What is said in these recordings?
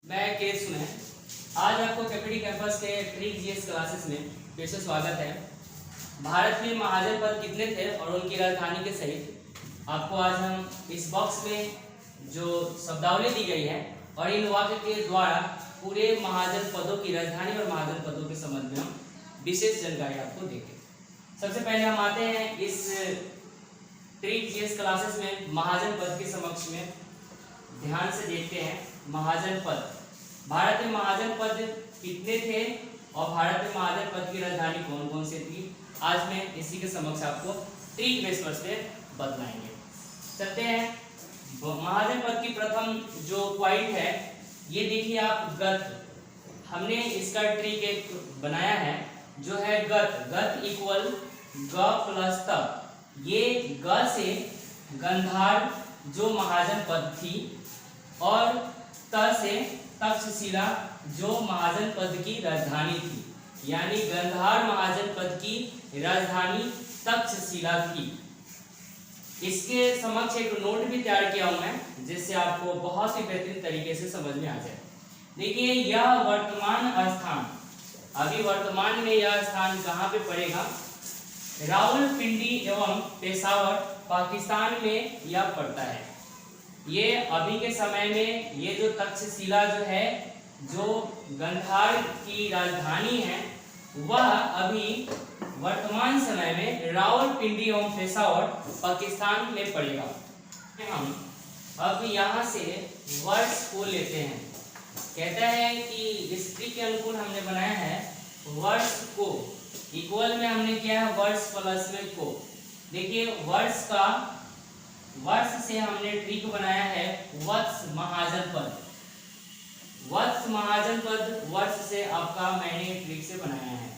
मैं केस में आज आपको केपीडी कैंपस के ट्रिक जीएस क्लासेस में फिर से स्वागत है। भारत में महाजन पद कितने थे और उनकी राजधानी के सहित आपको आज हम इस बॉक्स में जो शब्दावली दी गई है और इन वाक्य के द्वारा पूरे महाजन पदों की राजधानी और महाजन पदों के संबंध में हम विशेष जानकारी आपको देंगे। सबसे पहले हम आते हैं इस ट्रिक जीएस क्लासेस में महाजन पद के समक्ष में ध्यान से देखते हैं। महाजन पद, भारत में महाजन पद कितने थे और भारत में महाजन पद की राजधानी कौन कौन सी थी, आज मैं इसी के समक्ष आपको ट्रिक बेस पर से बतलाएंगे। चलते हैं महाजन पद की प्रथम जो पॉइंट है ये देखिए आप, गत। हमने इसका ट्रिक एक बनाया है जो है गत। गत इक्वल ग प्लस त। ये ग से गंधार जो महाजन पद थी और त से तक्षशिला जो महाजन पद की राजधानी थी, यानी गंधार महाजन पद की राजधानी तक्षशिला थी। इसके समक्ष एक नोट भी तैयार किया हूं मैं जिससे आपको बहुत ही बेहतरीन तरीके से समझ में आ जाए। देखिए यह वर्तमान स्थान, अभी वर्तमान में यह स्थान कहाँ पे पड़ेगा, रावलपिंडी एवं पेशावर पाकिस्तान में यह पड़ता है। ये अभी के समय में ये जो तक्षशिला जो है, जो गंधार की राजधानी है, वह अभी वर्तमान समय में रावलपिंडी एवं पेशावर पाकिस्तान में पड़ेगा। हम अब यहाँ से वर्ष को लेते हैं। कहता है कि स्त्री के अनुकूल हमने बनाया है वर्ष को, इक्वल में हमने किया है वर्ष प्लस में को। देखिए वर्ष से हमने ट्रिक बनाया है वत्स महाजन पद। वत्स महाजन पद वर्ष से आपका मैंने ट्रिक से बनाया है।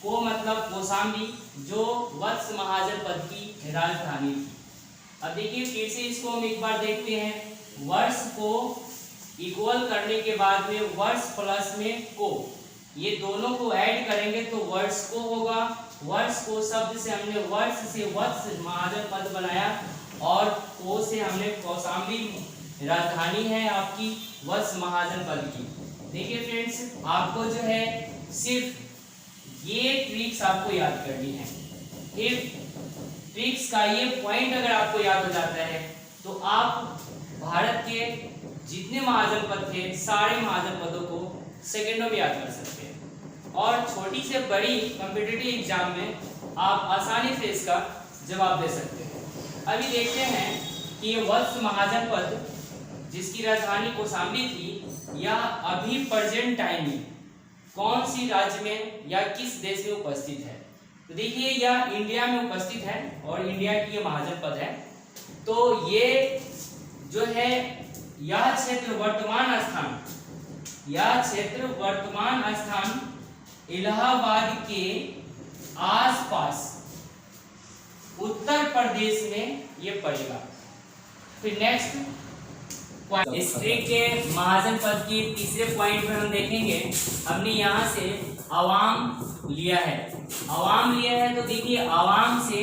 को मतलब कौशाम्बी जो वत्स महाजन पद की राजधानी थी। अब देखिए फिर से इसको हम एक बार देखते हैं। वर्ष को इक्वल करने के बाद में वर्ष प्लस में को, ये दोनों को ऐड करेंगे तो वर्ष को होगा। वर्ष को शब्द से हमने वर्ष से वत्स महाजन पद बनाया और को से हमने कौशाम्बी राजधानी है आपकी वत्स महाजन पद की। देखिए फ्रेंड्स, आपको जो है सिर्फ ये ट्रिक्स आपको याद करनी है। ट्रिक्स का ये पॉइंट अगर आपको याद हो जाता है तो आप भारत के जितने महाजन पद थे सारे महाजन पदों को सेकेंडों में याद कर सकते हैं और छोटी से बड़ी कॉम्पिटिटिव एग्जाम में आप आसानी से इसका जवाब दे सकते हैं। अभी देखते हैं कि ये वत्स महाजन पद जिसकी राजधानी कौशाम्बी थी, यह अभी प्रेजेंट टाइम में कौन सी राज्य में या किस देश में उपस्थित है। तो देखिए यह इंडिया में उपस्थित है और इंडिया की ये महाजन पद है। तो ये जो है यह क्षेत्र वर्तमान स्थान इलाहाबाद के आसपास उत्तर प्रदेश में ये पड़ेगा। फिर नेक्स्ट इस ट्रिक के महाजन पद की तीसरे पॉइंट में हम देखेंगे। हमने यहाँ से अवाम लिया है। तो देखिए अवाम से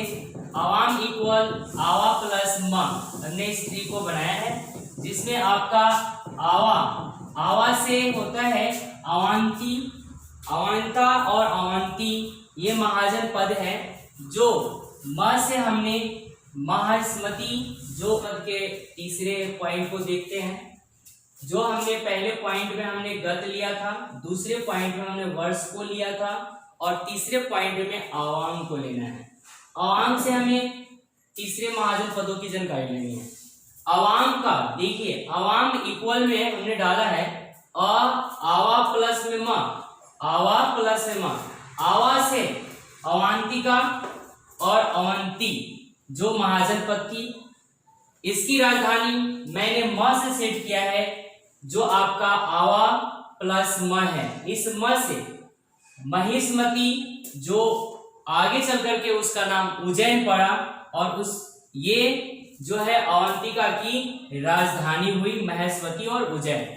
अवाम इक्वल आवा प्लस म, हमने इस ट्रिक को बनाया है जिसमें आपका आवा से होता है अवांती, अवांता और अवंती, ये महाजन पद है। जो म से हमने महास्मती जो पद के तीसरे पॉइंट को देखते हैं। जो हमने पहले पॉइंट में हमने गत लिया था, दूसरे पॉइंट में हमने वर्ष को लिया था और तीसरे पॉइंट में अवाम को लेना है। अवाम से हमें तीसरे महाजन पदों की जानकारी लेनी है। अवाम का देखिए अवाम इक्वल में हमने डाला है आवा प्लस में म, आवा प्लस में म, आवा से अवांतिका और अवंती जो महाजन पद थी, इसकी राजधानी मैंने म से सेट किया है जो आपका आवा प्लस म है। इस म से महिष्मती जो आगे चल करके उसका नाम उज्जैन पड़ा और ये जो है अवंतिका की राजधानी हुई महिष्मती और उज्जैन।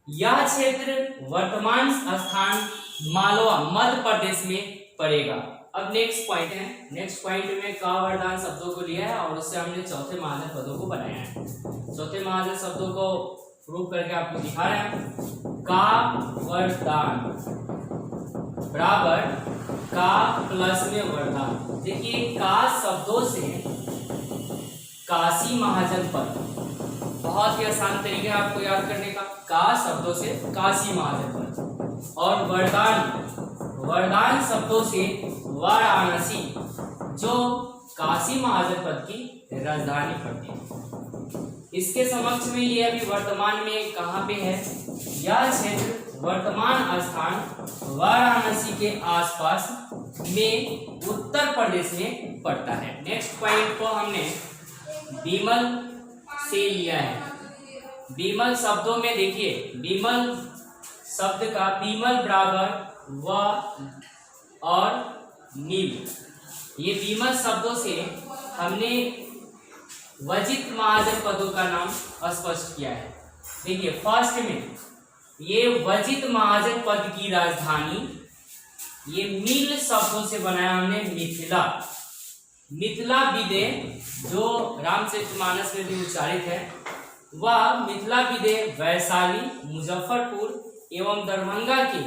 यह क्षेत्र वर्तमान स्थान मालवा मध्य प्रदेश में पड़ेगा। अब नेक्स्ट पॉइंट है। नेक्स्ट पॉइंट में का वरदान शब्दों को लिया है और उससे हमने चौथे महाजन पदों को बनाया है। चौथे महाजन शब्दों को प्रूव करके आपको दिखा रहे हैं। का वरदान बराबर का प्लस में वरदान। देखिए का शब्दों से काशी महाजनपद, बहुत ही आसान तरीके आपको याद करने का। का शब्दों से काशी महाजनपद और वरदान शब्दों से वाराणसी, जो काशी महाजनपद की राजधानी पड़ती है। इसके समक्ष में ये अभी वर्तमान में कहाँ पे है? यह क्षेत्र वर्तमान स्थान वाराणसी के आसपास में उत्तर प्रदेश में पड़ता है। नेक्स्ट पॉइंट को हमने बीमल से लिया है। बीमल शब्दों में देखिए, बीमल शब्द का बीमल बराबर व और नील, ये बीमल शब्दों से हमने वजित महाजनपदों का नाम स्पष्ट किया है। देखिए फर्स्ट में ये वजित महाजनपद की राजधानी, ये मील शब्दों से बनाया हमने मिथिला। मिथिला विदे जो रामचरितमानस में भी उच्चारित है, वह मिथिला विदे वैशाली, मुजफ्फरपुर एवं दरभंगा के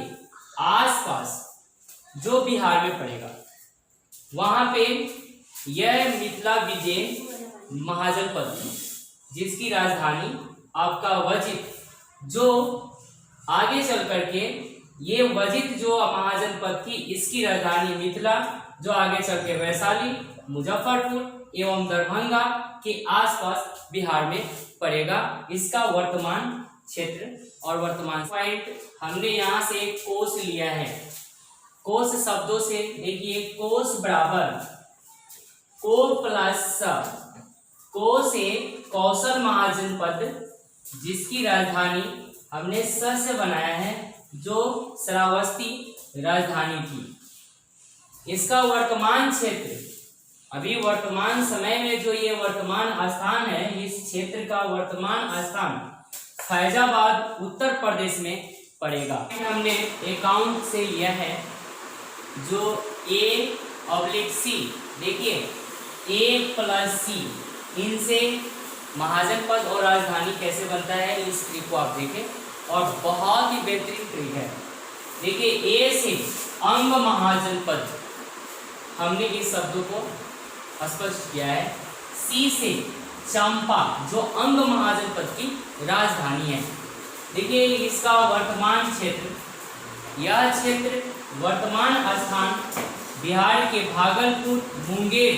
आसपास जो बिहार में पड़ेगा, वहां पे यह मिथिला विदे महाजनपद जिसकी राजधानी आपका वजित, जो आगे चल करके ये वजित जो महाजनपद की, इसकी राजधानी मिथिला, जो आगे चल के वैशाली, मुजफ्फरपुर एवं दरभंगा के आसपास बिहार में पड़ेगा। इसका वर्तमान क्षेत्र और वर्तमान पॉइंट हमने यहाँ से एक कोश लिया है। कोश शब्दों से देखिए, कोश बराबर को प्लस को से कौशल महाजनपद जिसकी राजधानी हमने स से बनाया है, जो श्रावस्ती राजधानी थी। इसका वर्तमान क्षेत्र, अभी वर्तमान समय में जो ये वर्तमान स्थान है, इस क्षेत्र का वर्तमान स्थान फैजाबाद उत्तर प्रदेश में पड़ेगा। हमने अकाउंट से लिया है जो A/C, देखिए A प्लस C, इनसे महाजनपद और राजधानी कैसे बनता है, इस ट्रिक को आप देखें और बहुत ही बेहतरीन ट्रिक है। देखिए A से अंग महाजनपद, हमने इस शब्दों को स्पष्ट किया है। C से चंपा, जो अंग महाजनपद की राजधानी है। देखिए इसका वर्तमान क्षेत्र, यह क्षेत्र वर्तमान स्थान बिहार के भागलपुर मुंगेर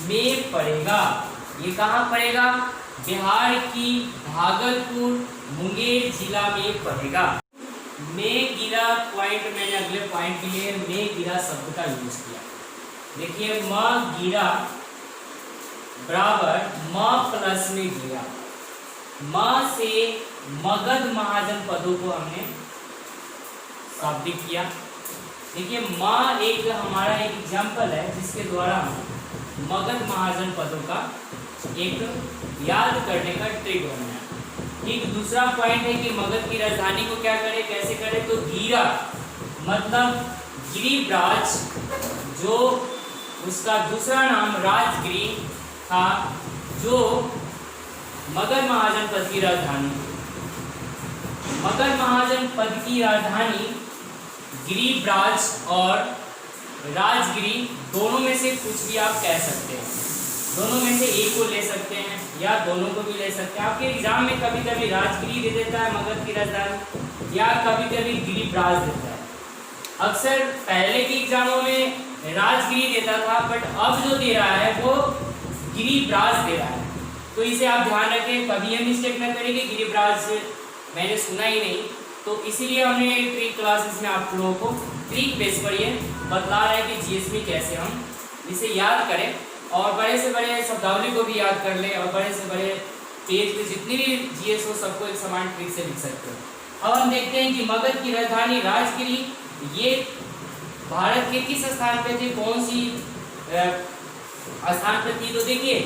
में पड़ेगा। ये कहाँ पड़ेगा? बिहार की भागलपुर मुंगेर जिला में पड़ेगा। में गिरा पॉइंट, मैंने अगले पॉइंट के लिए में गिरा शब्द का यूज किया। देखिए म गिरा बराबर म प्लस में गिरा। म से मगध महाजनपदों को हमने शाब्दिक किया। देखिए म एक हमारा एक एग्जाम्पल है जिसके द्वारा हम मगध महाजनपदों का एक याद करने का ट्रिक बनाया। एक दूसरा पॉइंट है कि मगध की राजधानी को क्या करें, कैसे करें, तो गिरा मतलब गिरिब्राज, जो उसका दूसरा नाम राजगिरी था, जो मगध महाजनपद की राजधानी। मगध महाजनपद की राजधानी गिरिब्राज और राजगिरी, दोनों में से कुछ भी आप कह सकते हैं। दोनों में से एक को ले सकते हैं या दोनों को भी ले सकते हैं। आपके एग्जाम में कभी कभी राजगिरी दे देता है मगध की राजधानी, या कभी कभी गिरिब्राज देता है। अक्सर पहले के एग्जामों में राजगिरी देता था, बट अब जो दे रहा है वो गिरिब्राज दे रहा है। तो इसे आप ध्यान रखें, कभी ये मिस्टेक न करें कि गिरिब्राज मैंने सुना ही नहीं। तो इसीलिए हमने ट्रिक क्लासेस में आप लोगों को ट्रिक बेस पर ये बतला रहे हैं कि जीएस में कैसे हम इसे याद करें और बड़े से बड़े शब्दावली को भी याद कर लें और बड़े से बड़े पेज पे जितनी भी जीएस हो सबको एक समान ट्रिक से लिख सकते हैं। अब हम देखते हैं कि मगध की राजधानी राजगिरी ये भारत के किस स्थान पे थी, कौन सी स्थान पे थी। तो देखिए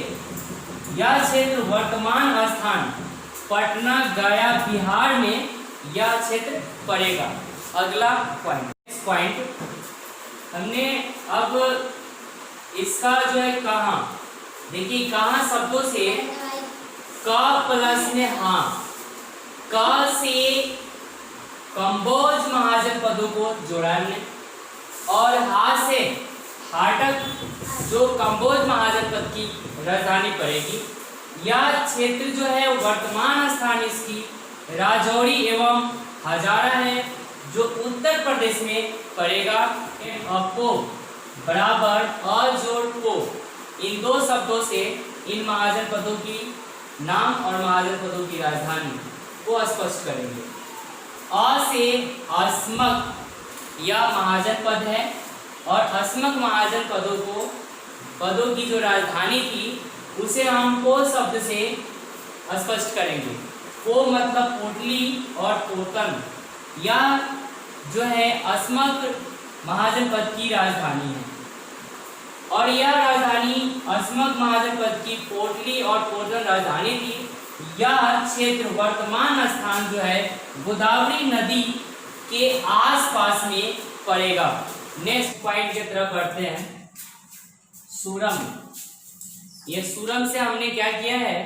यह क्षेत्र वर्तमान स्थान पटना गया बिहार में यह क्षेत्र पड़ेगा। अगला पॉइंट हमने अब इसका जो है कहाँ, देखिए कहाँ शब्दों से का प्लस में हाँ, क से कंबोज महाजनपदों को जोड़ा हमने, और हा से हाटक जो कंबोज महाजनपद की राजधानी पड़ेगी। यह क्षेत्र जो है वर्तमान स्थान इसकी राजौरी एवं हजारा है, जो उत्तर प्रदेश में पड़ेगा। अपो बराबर अ जोड़ को, इन दो शब्दों से इन महाजनपदों की नाम और महाजनपदों की राजधानी को स्पष्ट करेंगे। अ से अस्मक, यह महाजनपद है, और अस्मक महाजनपदों को पदों की जो राजधानी थी उसे हम को शब्द से स्पष्ट करेंगे। को मतलब पोटली और पोतन, यह जो है अस्मक महाजनपद की राजधानी है, और यह राजधानी अस्मक महाजनपद की पोटली और पोतन राजधानी थी। यह क्षेत्र वर्तमान स्थान जो है गोदावरी नदी के आसपास में पड़ेगा। नेक्स्ट पॉइंट की तरफ बढ़ते हैं। सूरम, ये सूरम से हमने क्या किया है,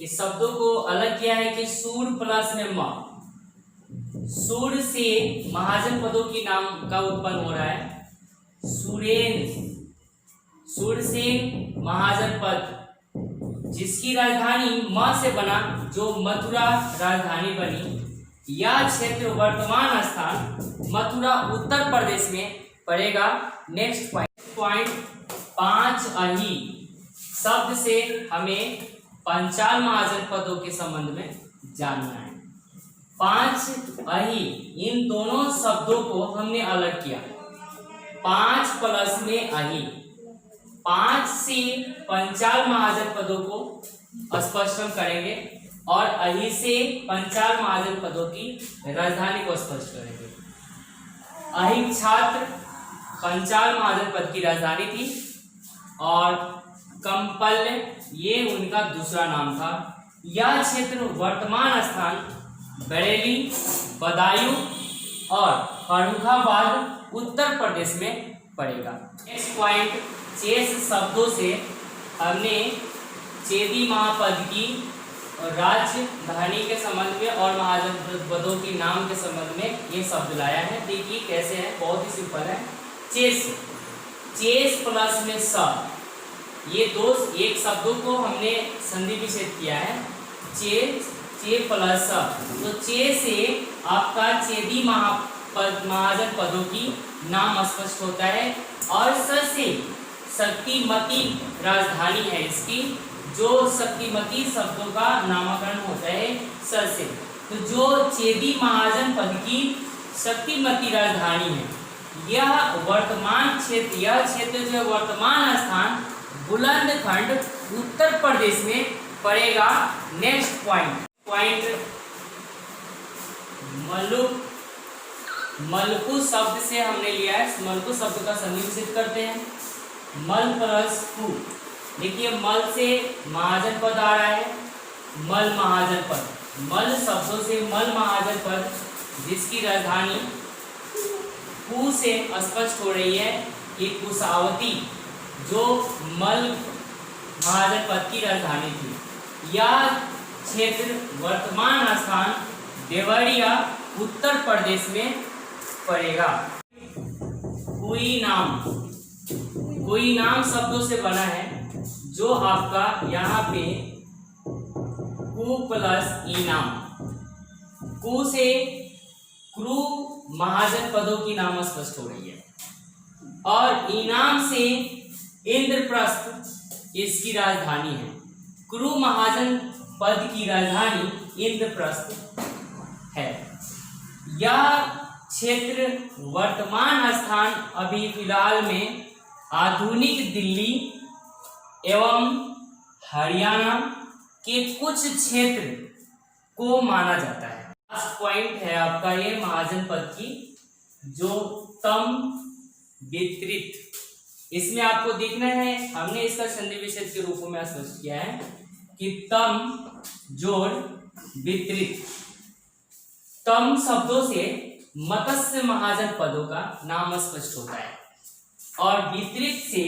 इस शब्दों को अलग किया है कि सूर प्लस में म, सूर से महाजनपदों की नाम का उत्पन्न हो रहा है। सुरेन, सूर से महाजनपद जिसकी राजधानी म से बना, जो मथुरा राजधानी बनी। यह क्षेत्र वर्तमान स्थान मथुरा उत्तर प्रदेश में पड़ेगा। नेक्स्ट पॉइंट 5 अही शब्द से हमें पंचाल महाजनपदों के संबंध में जानना है। 5 अही, इन दोनों शब्दों को हमने अलग किया। 5 प्लस में अही, 5 से पंचाल महाजनपदों को स्पष्ट हम करेंगे, और अही से पंचाल महाजनपदों की राजधानी को स्पष्ट करेंगे। अही छात्र पंचाल महाजनपद की राजधानी थी, और कंपल्य ये उनका दूसरा नाम था। यह क्षेत्र वर्तमान स्थान बरेली, बदायूं और फर्रुखाबाद उत्तर प्रदेश में पड़ेगा। नेक्स्ट पॉइंट, शेष शब्दों से हमने चेदी महापद की और राजधानी के संबंध में और महाजनपदों की नाम के संबंध में ये शब्द लाया है। देखिए कैसे है, बहुत ही सिंपल है। चेस, चेस प्लस में स, ये दो एक शब्दों को हमने संधि विच्छेद किया है। चे प्लस स, तो चे से आपका चेदी महाजनपदों की नाम स्पष्ट होता है, और स से शक्तिमती राजधानी है इसकी, जो शक्तिमती शब्दों का नामकरण होता है स से। तो जो चेदी महाजनपद की शक्तिमती राजधानी है, यह वर्तमान क्षेत्र, यह क्षेत्र जो है वर्तमान स्थान बुलंदखंड उत्तर प्रदेश में पड़ेगा। नेक्स्ट पॉइंट मलकु शब्द से हमने लिया है। मलकु शब्द का संधि विच्छेद करते हैं। मल प्लस कु, देखिए मल से महाजनपद आ रहा है, मल महाजनपद, मल शब्दों से मल महाजनपद जिसकी राजधानी कु से स्पष्ट हो रही है कि कुशावती जो मल महाजनपद की राजधानी थी। यह क्षेत्र वर्तमान स्थान देवरिया उत्तर प्रदेश में पड़ेगा। कोई नाम शब्दों से बना है, जो आपका यहाँ पे कु प्लस इनाम, कु से क्रू महाजनपदों की नाम स्पष्ट हो रही है, और इनाम से इंद्रप्रस्थ इसकी राजधानी है। क्रू महाजनपद की राजधानी इंद्रप्रस्थ है। यह क्षेत्र वर्तमान स्थान अभी फिलहाल में आधुनिक दिल्ली एवं हरियाणा के कुछ क्षेत्र को माना जाता है। लास्ट पॉइंट है आपका ये महाजनपद की, जो तम वितरित, इसमें आपको देखना है, हमने इसका संधि विच्छेद के रूप में स्पष्ट किया है कि तम जोड़ वितरित। तम शब्दों से मत्स्य महाजनपदों का नाम स्पष्ट होता है, और वितरित से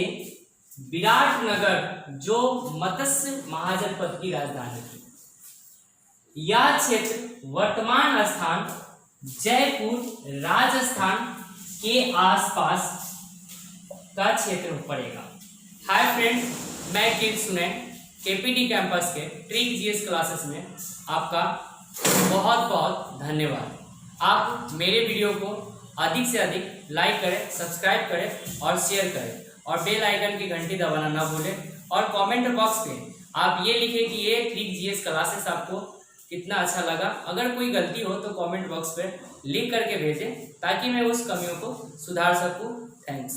विराटनगर जो मत्स्य महाजनपद की राजधानी थी। यह क्षेत्र वर्तमान स्थान जयपुर राजस्थान के आसपास का क्षेत्र पड़ेगा। हाय फ्रेंड्स, मैं किड स्टूडेंट केपीटी कैंपस के ट्रिक जीएस क्लासेस में आपका बहुत बहुत धन्यवाद। आप मेरे वीडियो को अधिक से अधिक लाइक करें, सब्सक्राइब करें और शेयर करें और बेल आइकन की घंटी दबाना ना भूलें। और कमेंट बॉक्स पे आप ये लिखें कि ये ट्रिक जीएस क्लासेस आपको कितना अच्छा लगा। अगर कोई गलती हो तो कमेंट बॉक्स पे लिख करके भेजें ताकि मैं उस कमियों को सुधार सकूं। थैंक्स।